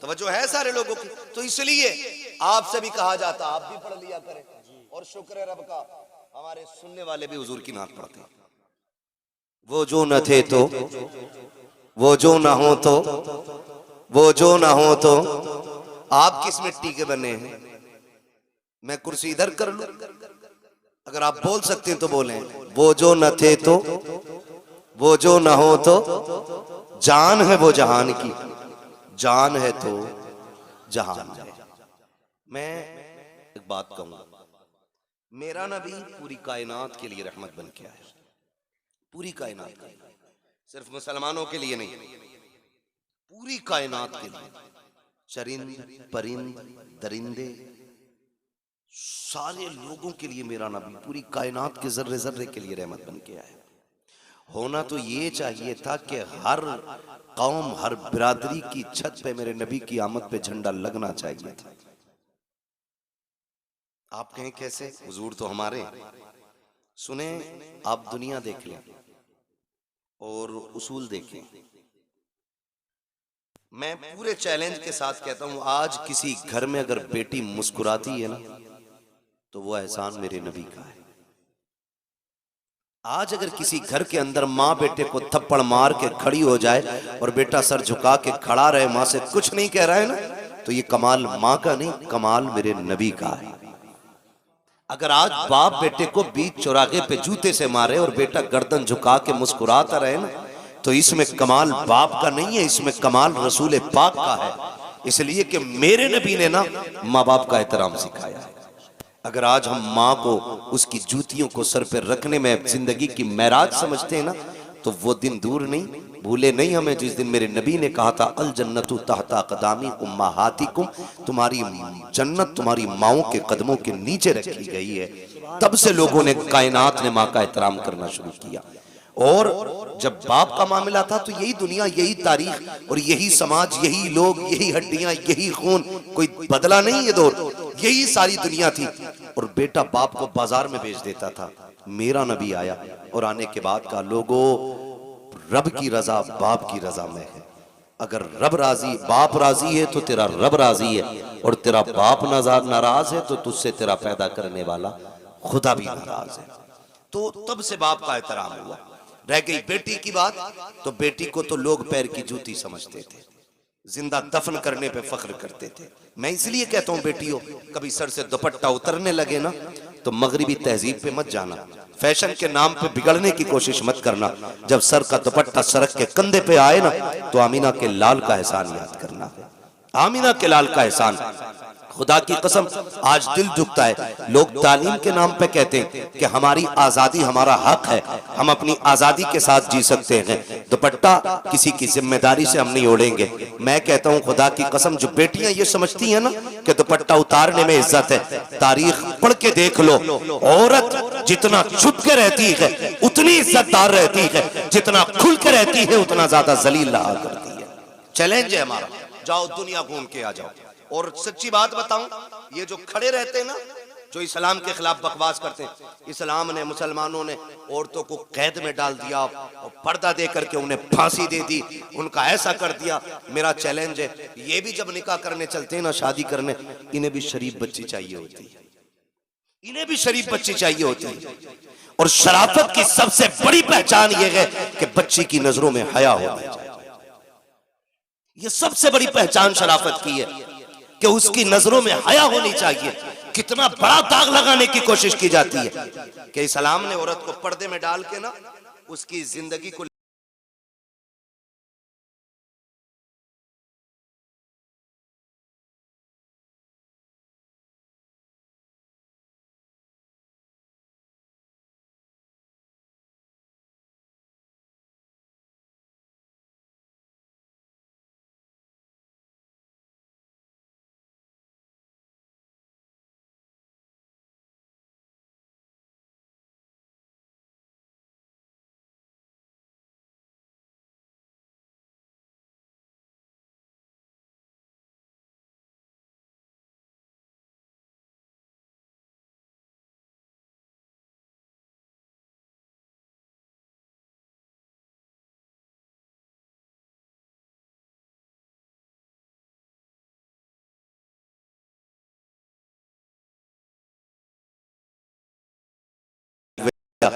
तवज्जो है सारे लोगों की। तो इसलिए आपसे भी कहा जाता आप भी पढ़ लिया करें। और शुक्र है रब का, हमारे सुनने वाले भी हुजूर की नात पढ़ते हैं। वो जो न थे तो, वो जो ना हो तो, वो जो ना हो तो, आप किस मिट्टी के बने हैं? मैं कुर्सी इधर कर लूं? अगर आप बोल सकते हैं तो बोलें। वो जो न थे तो, वो जो ना हो तो, जान है वो जहान की, जान है तो जहान है। मैं एक बात कहूंगा, मेरा नबी पूरी कायनात के लिए रहमत बन के आया। पूरी कायनात के लिए, सिर्फ मुसलमानों के लिए नहीं, पूरी कायनात के लिए। चरिंद परिंद दरिंदे सारे लोगों के लिए मेरा नबी पूरी कायनात के जर्रे जर्रे के लिए रहमत बन के आया। होना तो ये चाहिए था कि हर कौम हर बिरादरी की छत पे मेरे नबी की आमद पे झंडा लगना चाहिए था। आप कहें कैसे? हुजूर तो हमारे। सुने, आप दुनिया देख लें और उसूल देखें। मैं पूरे चैलेंज के साथ कहता हूं, आज किसी घर में अगर बेटी मुस्कुराती है ना, तो वो एहसान मेरे नबी का है। आज अगर किसी घर के अंदर माँ बेटे को थप्पड़ मार के खड़ी हो जाए और बेटा सर झुका के खड़ा रहे, माँ से कुछ नहीं कह रहा है ना, तो ये कमाल माँ का नहीं, कमाल मेरे नबी का है। अगर आज बाप बेटे को बीच चौराहे पे जूते से मारे और बेटा गर्दन झुका के मुस्कुराता रहे ना, तो इसमें कमाल बाप का नहीं है, इसमें कमाल रसूल पाक का है। इसलिए कि मेरे नबी ने ना माँ बाप का एहतराम सिखाया है। अगर आज हम माँ को उसकी जूतियों को सर पे रखने में जिंदगी की महराज समझते हैं ना, तो वो दिन दूर नहीं, भूले नहीं हमें जिस दिन मेरे नबी ने कहा था अल जन्नतु तहता क़दामी उम्महातिकुम, तुम्हारी जन्नत तुम्हारी माओं के कदमों के नीचे रखी गई है। तब से लोगों ने, कायनात ने माँ का एहतराम करना शुरू किया। और जब बाप का मामला था तो यही दुनिया, यही तारीख और यही समाज, यही लोग, यही हड्डियां, यही खून, कोई बदला नहीं ये दौर, यही सारी दुनिया थी। और बेटा बाप को बाजार में बेच देता था। मेरा नबी आया और आने के बाद का लोगों, रब की रजा बाप की रजा में है। अगर रब राजी, बाप राजी है तो तेरा रब राजी है, और तेरा बाप नाराज है तो तुझसे तेरा पैदा करने वाला खुदा भी नाराज है। तो तब से बाप का एहतराम हुआ। रह गई बेटी की बात, तो बेटी को तो लोग पैर की जूती समझते थे, जिंदा दफन करने पे फख्र करते थे। मैं इसलिए कहता हूं बेटियों, कभी सर से दुपट्टा उतरने लगे ना, तो मगरिबी तहजीब पे मत जाना, फैशन के नाम पे बिगड़ने की कोशिश मत करना। जब सर का दुपट्टा सड़क के कंधे पे आए ना, तो आमीना के लाल का एहसान याद करना, आमीना के लाल का एहसान। खुदा की कसम आज दिल दुखता है, लोग तालीम के नाम पे कहते हैं कि हमारी आजादी हमारा हक है, हम अपनी आजादी के साथ जी सकते हैं, दुपट्टा किसी की जिम्मेदारी से हम नहीं ओढ़ेंगे। मैं कहता हूं खुदा की कसम, जो बेटियां ये समझती हैं ना कि दुपट्टा उतारने में इज्जत है, तारीख पढ़ के देख लो, औरत जितना छुप के रहती है उतनी इज्जतदार रहती है, जितना खुल के रहती है उतना ज्यादा जलील रहा करती है। चैलेंज है हमारा, जाओ दुनिया घूम के आ जाओ। और सच्ची बात बताऊं, ये जो खड़े रहते हैं ना, जो इस्लाम के खिलाफ बकवास करते हैं, इस्लाम ने, मुसलमानों ने औरतों को कैद में डाल दिया और पर्दा दे करके उन्हें फांसी दे दी, उनका ऐसा कर दिया। मेरा चैलेंज है, ये भी जब निकाह करने चलते हैं ना, शादी करने, इन्हें भी शरीफ बच्ची चाहिए होती है, इन्हें भी शरीफ बच्ची चाहिए होती है। और शराफत की सबसे बड़ी पहचान यह है कि बच्ची की नजरों में हया होना चाहिए। ये सबसे बड़ी पहचान शराफत की है कि उसकी नजरों में हया होनी चाहिए। कितना बड़ा दाग लगाने की कोशिश की जाती है कि इस्लाम ने औरत को पर्दे में डाल के ना उसकी जिंदगी को